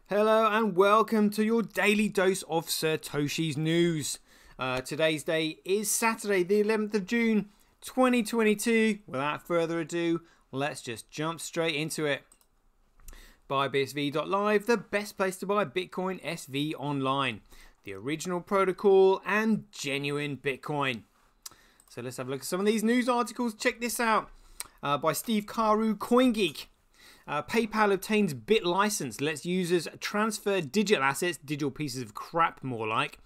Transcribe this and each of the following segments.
Hello and welcome to your daily dose of SirToshi's news. Today's day is Saturday, the 11th of June, 2022. Without further ado, let's just jump straight into it. BuyBSV.live, the best place to buy Bitcoin SV online. The original protocol and genuine Bitcoin. So let's have a look at some of these news articles. Check this out by Steve Carew, CoinGeek. PayPal obtains Bit license, lets users transfer digital assets, digital pieces of crap more like,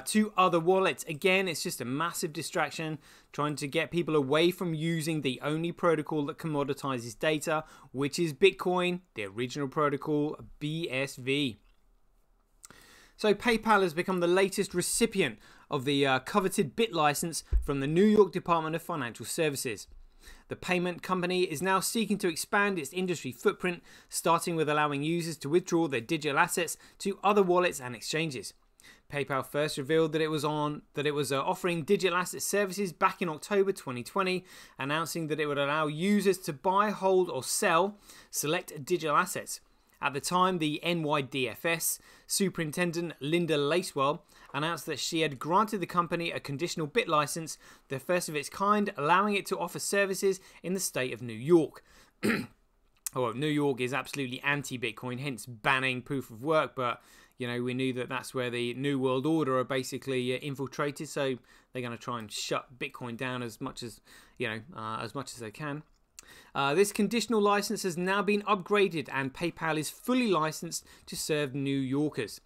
to other wallets. Again, it's just a massive distraction, trying to get people away from using the only protocol that commoditizes data, which is Bitcoin, the original protocol, BSV. So PayPal has become the latest recipient of the coveted Bit license from the New York Department of Financial Services. The payment company is now seeking to expand its industry footprint, starting with allowing users to withdraw their digital assets to other wallets and exchanges. PayPal first revealed that it was offering digital asset services back in October 2020, announcing that it would allow users to buy, hold, or sell select digital assets. At the time, the NYDFS Superintendent Linda Lacewell announced that she had granted the company a conditional Bit license, the first of its kind, allowing it to offer services in the state of New York. Well, New York is absolutely anti-Bitcoin, hence banning proof of work, but you know, we knew that that's where the New World Order are basically infiltrated, so they're going to try and shut Bitcoin down as much as, as much as they can. This conditional license has now been upgraded and PayPal is fully licensed to serve New Yorkers.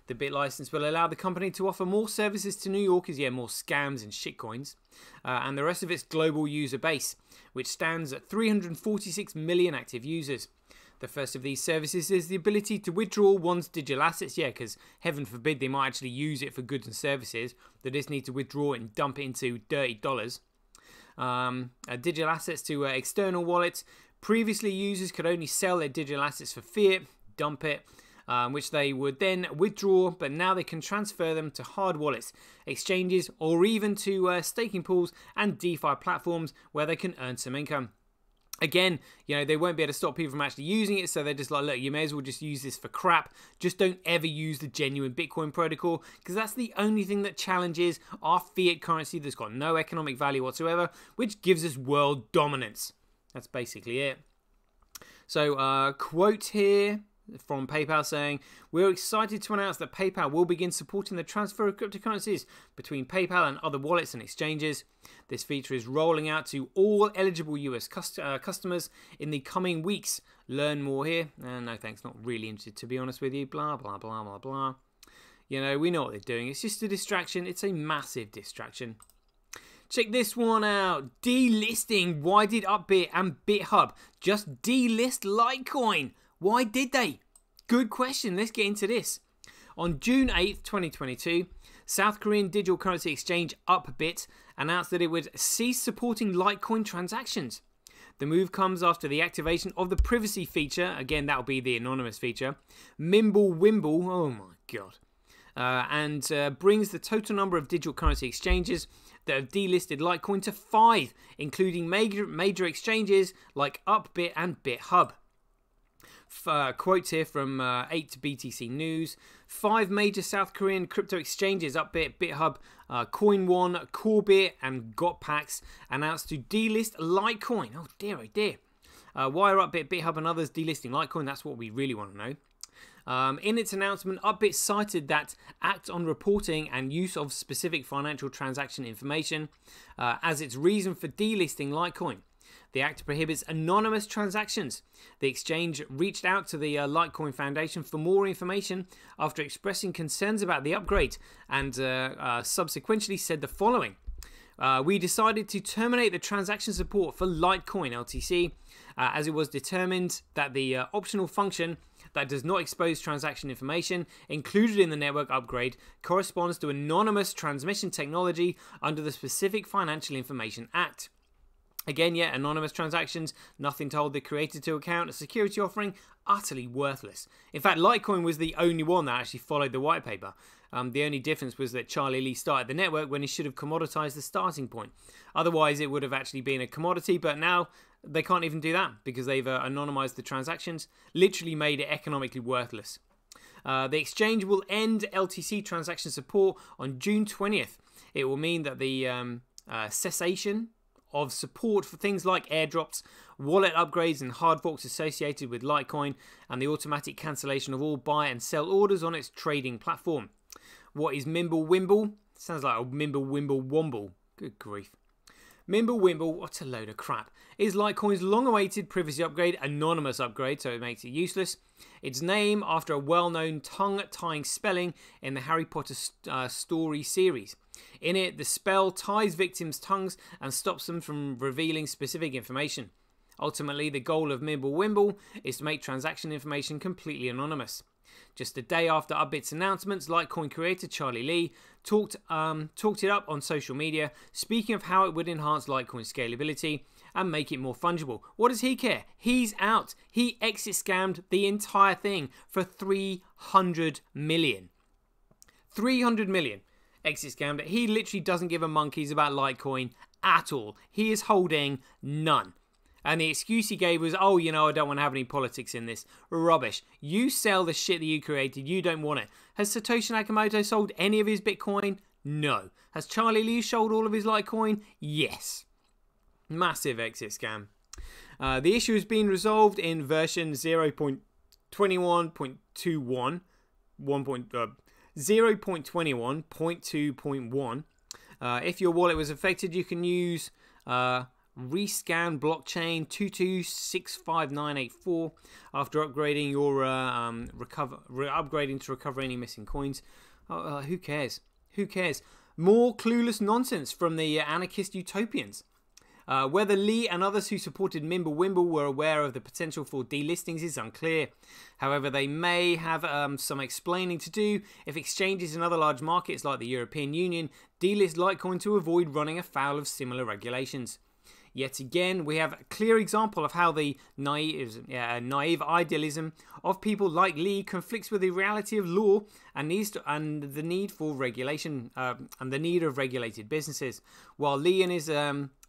The Bit license will allow the company to offer more services to New Yorkers, more scams and shitcoins, and the rest of its global user base, which stands at 346 million active users. The first of these services is the ability to withdraw one's digital assets, because heaven forbid they might actually use it for goods and services. They just need to withdraw it and dump it into dirty dollars. Digital assets to external wallets. Previously, users could only sell their digital assets for fiat, dump it, which they would then withdraw, but now they can transfer them to hard wallets, exchanges, or even to staking pools and DeFi platforms where they can earn some income. Again, they won't be able to stop people from actually using it, so they're just like, look, you may as well just use this for crap. Just don't ever use the genuine Bitcoin protocol, because that's the only thing that challenges our fiat currency that's got no economic value whatsoever, which gives us world dominance. That's basically it. So, quote here from PayPal saying, "We're excited to announce that PayPal will begin supporting the transfer of cryptocurrencies between PayPal and other wallets and exchanges. This feature is rolling out to all eligible US customers in the coming weeks. Learn more here." No thanks, not really interested to be honest with you. Blah, blah, blah, blah, blah. We know what they're doing. It's just a distraction. It's a massive distraction. Check this one out. Delisting. Why did Upbit and BitHub just delist Litecoin? Why did they? Good question. Let's get into this. On June 8th, 2022, South Korean digital currency exchange Upbit announced that it would cease supporting Litecoin transactions. The move comes after the activation of the privacy feature, again that will be the anonymous feature, Mimblewimble, oh my god, and brings the total number of digital currency exchanges that have delisted Litecoin to 5, including major exchanges like Upbit and BitHub. Quotes here from 8BTC News. 5 major South Korean crypto exchanges, Upbit, BitHub, CoinOne, Corebit, and Gotpax, announced to delist Litecoin. Oh dear, oh dear. Why are Upbit, BitHub, and others delisting Litecoin? That's what we really want to know. In its announcement, Upbit cited that act on reporting and use of specific financial transaction information as its reason for delisting Litecoin. The act prohibits anonymous transactions. The exchange reached out to the Litecoin Foundation for more information after expressing concerns about the upgrade and subsequently said the following. We decided to terminate the transaction support for Litecoin LTC as it was determined that the optional function that does not expose transaction information included in the network upgrade corresponds to anonymous transmission technology under the Specific Financial Information Act. Again, anonymous transactions, nothing told the creator to account, a security offering, utterly worthless. In fact, Litecoin was the only one that actually followed the white paper. The only difference was that Charlie Lee started the network when he should have commoditized the starting point. Otherwise, it would have actually been a commodity, but now they can't even do that because they've anonymized the transactions, literally made it economically worthless. The exchange will end LTC transaction support on June 20th. It will mean that the cessation of support for things like airdrops, wallet upgrades and hard forks associated with Litecoin, and the automatic cancellation of all buy and sell orders on its trading platform. What is Mimblewimble? Sounds like a Mimblewimble Womble. Good grief. Mimblewimble, what a load of crap, is Litecoin's long-awaited privacy upgrade, anonymous upgrade, so it makes it useless. Its name after a well-known tongue-tying spelling in the Harry Potter story series. In it, the spell ties victims' tongues and stops them from revealing specific information. Ultimately, the goal of Mimblewimble is to make transaction information completely anonymous. Just a day after Upbit's announcements, Litecoin creator Charlie Lee talked it up on social media, speaking of how it would enhance Litecoin's scalability and make it more fungible. What does he care? He's out. He exit scammed the entire thing for 300 million. 300 million. Exit scammed it. He literally doesn't give a monkeys about Litecoin at all. He is holding none. And the excuse he gave was, oh, you know, I don't want to have any politics in this. Rubbish. You sell the shit that you created. You don't want it. Has Satoshi Nakamoto sold any of his Bitcoin? No. Has Charlie Lee sold all of his Litecoin? Yes. Massive exit scam. The issue has been resolved in version 0.21.21, 0.21.2.1. If your wallet was affected, you can use rescan blockchain 2265984 after upgrading your upgrading to recover any missing coins. Who cares? Who cares? More clueless nonsense from the anarchist utopians. Whether Lee and others who supported Mimblewimble were aware of the potential for delistings is unclear. However, they may have some explaining to do if exchanges in other large markets like the European Union delist Litecoin to avoid running afoul of similar regulations. Yet again, we have a clear example of how the naive idealism of people like Lee conflicts with the reality of law and the need for regulation and the need of regulated businesses. While Lee and his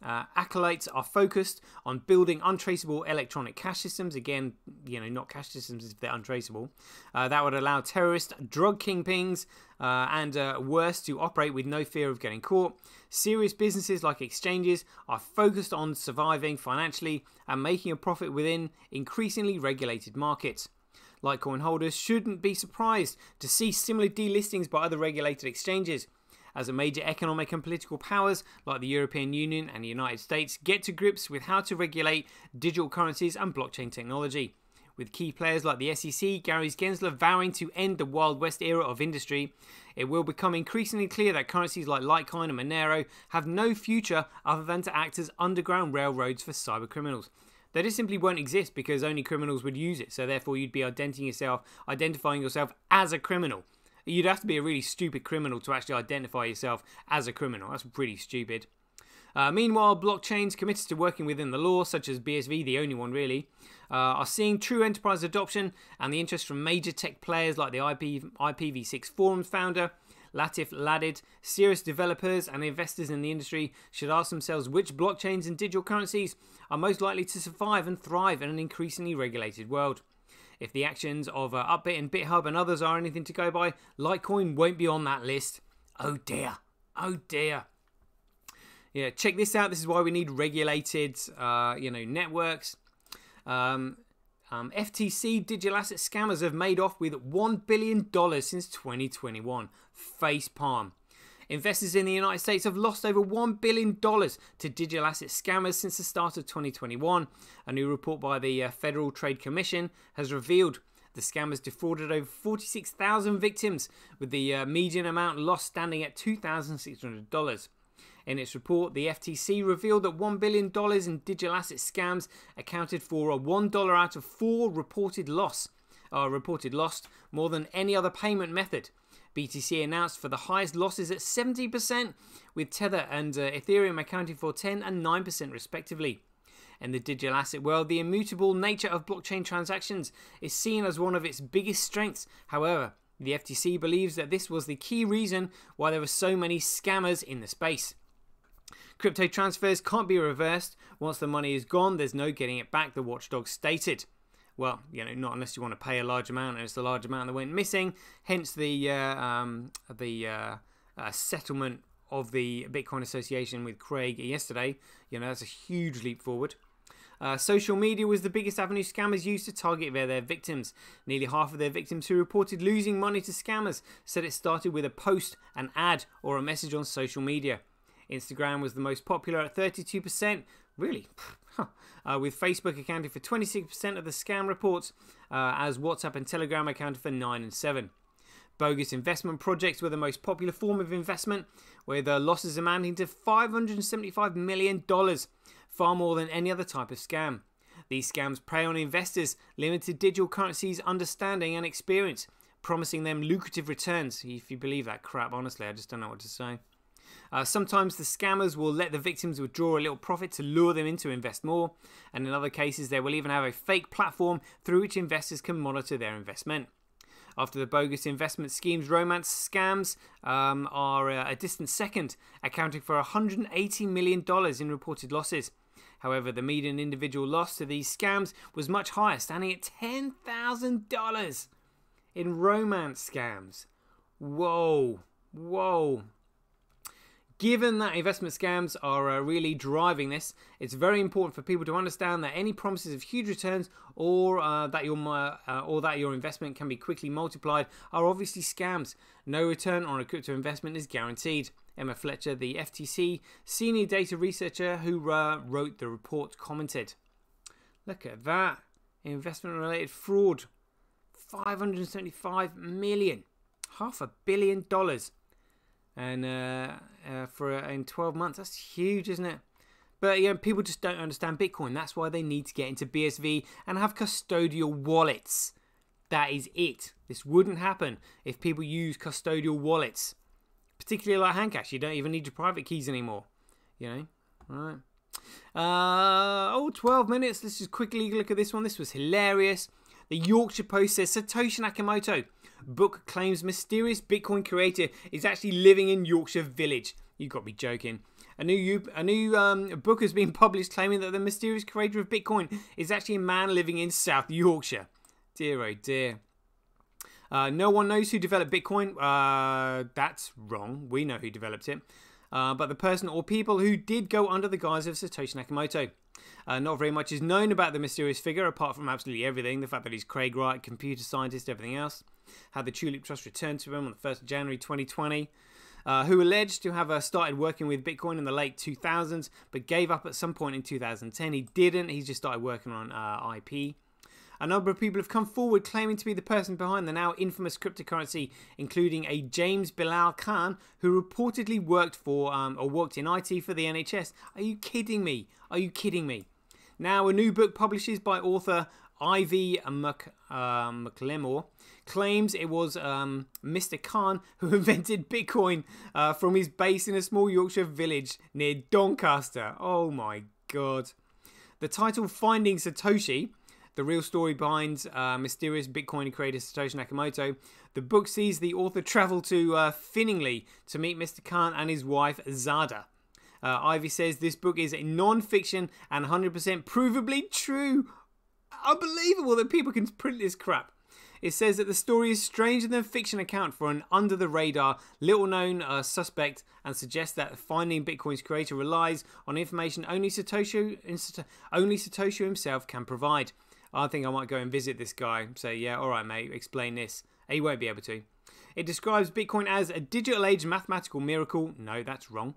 acolytes are focused on building untraceable electronic cash systems, again, you know, not cash systems if they're untraceable, that would allow terrorists, drug kingpins, and worse to operate with no fear of getting caught. Serious businesses like exchanges are focused on surviving financially and making a profit within increasingly regulated markets. Litecoin holders shouldn't be surprised to see similar delistings by other regulated exchanges, as the major economic and political powers like the European Union and the United States get to grips with how to regulate digital currencies and blockchain technology. With key players like the SEC, Gary Gensler vowing to end the Wild West era of industry, it will become increasingly clear that currencies like Litecoin and Monero have no future other than to act as underground railroads for cyber criminals. They just simply won't exist because only criminals would use it, so therefore you'd be identifying yourself as a criminal. You'd have to be a really stupid criminal to actually identify yourself as a criminal. That's pretty stupid. Meanwhile, blockchains committed to working within the law, such as BSV, the only one really, are seeing true enterprise adoption and the interest from major tech players like the IPv6 Forums founder, Latif Ladid. Serious developers and investors in the industry should ask themselves which blockchains and digital currencies are most likely to survive and thrive in an increasingly regulated world. If the actions of Upbit and BitHub and others are anything to go by, Litecoin won't be on that list. Oh dear. Oh dear. Yeah, check this out. This is why we need regulated, networks. FTC digital asset scammers have made off with $1 billion since 2021. Facepalm. Investors in the United States have lost over $1 billion to digital asset scammers since the start of 2021. A new report by the Federal Trade Commission has revealed the scammers defrauded over 46,000 victims, with the median amount lost standing at $2,600. In its report, the FTC revealed that $1 billion in digital asset scams accounted for a $1 out of 4 reported lost, more than any other payment method. BTC announced for the highest losses at 70%, with Tether and Ethereum accounting for 10 and 9% respectively. In the digital asset world, the immutable nature of blockchain transactions is seen as one of its biggest strengths. However, the FTC believes that this was the key reason why there were so many scammers in the space. Crypto transfers can't be reversed. Once the money is gone, there's no getting it back, the watchdog stated. Well, you know, not unless you want to pay a large amount, and it's a large amount that went missing. Hence the settlement of the Bitcoin Association with Craig yesterday. You know, that's a huge leap forward. Social media was the biggest avenue scammers used to target their victims. Nearly half of their victims who reported losing money to scammers said it started with a post, an ad, or a message on social media. Instagram was the most popular at 32%. Really? With Facebook accounting for 26% of the scam reports, as WhatsApp and Telegram accounted for 9 and 7. Bogus investment projects were the most popular form of investment, with losses amounting to $575 million, far more than any other type of scam. These scams prey on investors' limited digital currencies understanding and experience, promising them lucrative returns. If you believe that crap, honestly, I just don't know what to say. Sometimes the scammers will let the victims withdraw a little profit to lure them in to invest more, and in other cases they will even have a fake platform through which investors can monitor their investment. After the bogus investment schemes, romance scams are a distant second, accounting for $180 million in reported losses. However, the median individual loss to these scams was much higher, standing at $10,000 in romance scams. Whoa, whoa. Given that investment scams are really driving this, it's very important for people to understand that any promises of huge returns or that your investment can be quickly multiplied are obviously scams. No return on a crypto investment is guaranteed. Emma Fletcher, the FTC senior data researcher who wrote the report, commented. Look at that. Investment-related fraud. $575 million. $500 million. And in 12 months, that's huge, isn't it? But you know, people just don't understand Bitcoin. That's why they need to get into BSV and have custodial wallets. That is it. This wouldn't happen if people use custodial wallets, particularly like Handcash. You don't even need your private keys anymore. You know, all right. 12 minutes. Let's just quickly look at this one. This was hilarious. The Yorkshire Post says Satoshi Nakamoto book claims mysterious Bitcoin creator is actually living in Yorkshire Village. You got to be joking. A new book has been published claiming that the mysterious creator of Bitcoin is actually a man living in South Yorkshire. Dear oh dear. No one knows who developed Bitcoin. That's wrong. We know who developed it. But the person or people who did go under the guise of Satoshi Nakamoto. Not very much is known about the mysterious figure, apart from absolutely everything. The fact that he's Craig Wright, computer scientist, everything else. How the Tulip Trust returned to him on the 1st of January 2020. Who alleged to have started working with Bitcoin in the late 2000s, but gave up at some point in 2010. He didn't. He just started working on IP. A number of people have come forward claiming to be the person behind the now infamous cryptocurrency, including a James Bilal Khan, who reportedly worked in IT for the NHS. Are you kidding me? Are you kidding me? Now, a new book published by author Ivy McLemore claims it was Mr. Khan who invented Bitcoin from his base in a small Yorkshire village near Doncaster. Oh my God. The title Finding Satoshi, the real story behind mysterious Bitcoin creator Satoshi Nakamoto. The book sees the author travel to Finningley to meet Mr. Khan and his wife Zada. Ivy says this book is a non-fiction and 100% provably true. Unbelievable that people can print this crap. It says that the story is stranger than fiction account for an under-the-radar, little-known suspect, and suggests that finding Bitcoin's creator relies on information only Satoshi himself can provide. I think I might go and visit this guy. Say, yeah, all right, mate, explain this. He won't be able to. It describes Bitcoin as a digital-age mathematical miracle. No, that's wrong.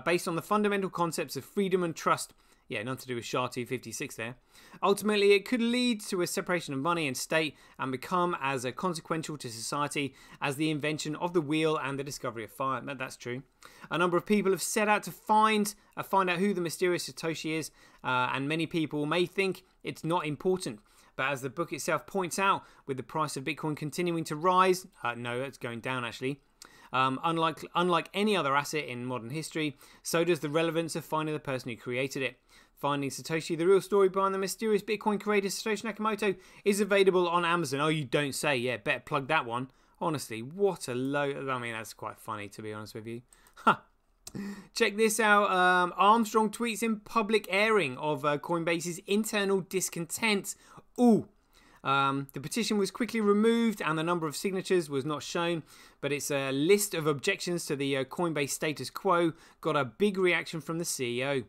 Based on the fundamental concepts of freedom and trust. Yeah, nothing to do with SHA-256 there. Ultimately, it could lead to a separation of money and state and become as consequential to society as the invention of the wheel and the discovery of fire. That's true. A number of people have set out to find out who the mysterious Satoshi is, and many people may think it's not important. But as the book itself points out, with the price of Bitcoin continuing to rise, no, it's going down actually. Unlike any other asset in modern history, so does the relevance of finding the person who created it. Finding Satoshi, the real story behind the mysterious Bitcoin creator Satoshi Nakamoto, is available on Amazon. Oh, you don't say. Yeah, better plug that one. Honestly, what a load. I mean, that's quite funny, to be honest with you. Huh. Check this out. Armstrong tweets in public airing of Coinbase's internal discontent. Ooh. The petition was quickly removed and the number of signatures was not shown, but its a list of objections to the Coinbase status quo got a big reaction from the CEO.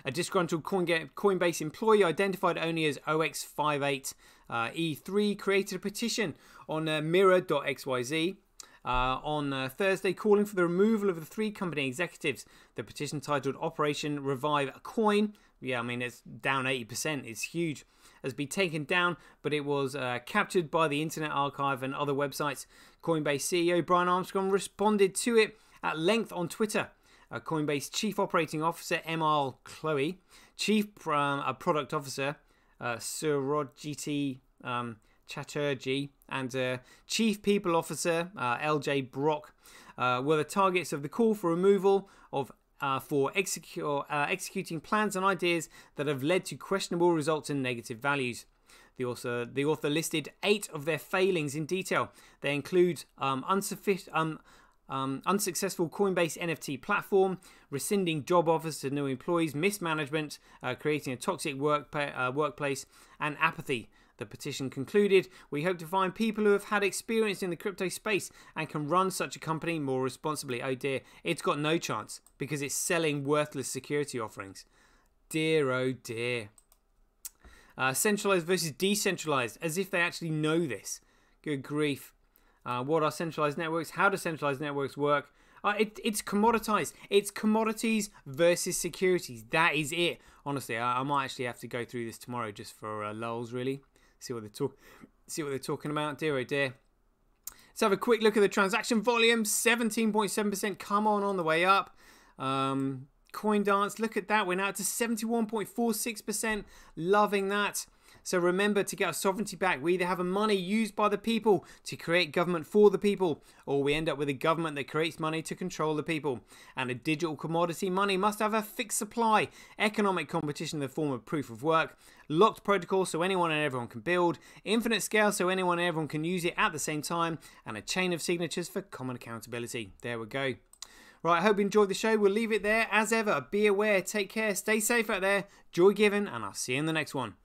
A disgruntled Coinbase employee identified only as OX58E3 created a petition on mirror.xyz on Thursday calling for the removal of the 3 company executives. The petition, titled Operation Revive Coin, yeah, I mean, it's down 80%, it's huge, has been taken down, but it was captured by the Internet Archive and other websites. Coinbase CEO Brian Armstrong responded to it at length on Twitter. Coinbase Chief Operating Officer Emal Chloe, Chief Product Officer SirToshi Chatterjee, and Chief People Officer LJ Brock were the targets of the call for removal of for executing plans and ideas that have led to questionable results and negative values. The author listed 8 of their failings in detail. They include unsuccessful Coinbase NFT platform, rescinding job offers to new employees, mismanagement, creating a toxic workplace, and apathy. The petition concluded, "We hope to find people who have had experience in the crypto space and can run such a company more responsibly." Oh dear, it's got no chance because it's selling worthless security offerings. Dear, oh dear. Centralized versus decentralized, as if they actually know this. Good grief. What are centralized networks? How do centralized networks work? It's commoditized. It's commodities versus securities. That is it. Honestly, I might actually have to go through this tomorrow just for lulz, really. See what they're talking about. Dear, oh dear. Let's have a quick look at the transaction volume. 17.7%. Come on the way up. CoinDance, look at that. We're now to 71.46%. Loving that. So remember, to get our sovereignty back, we either have a money used by the people to create government for the people, or we end up with a government that creates money to control the people. And a digital commodity money must have a fixed supply, economic competition in the form of proof of work, locked protocol so anyone and everyone can build, infinite scale so anyone and everyone can use it at the same time, and a chain of signatures for common accountability. There we go. Right, I hope you enjoyed the show. We'll leave it there. As ever, be aware, take care, stay safe out there, joy given, and I'll see you in the next one.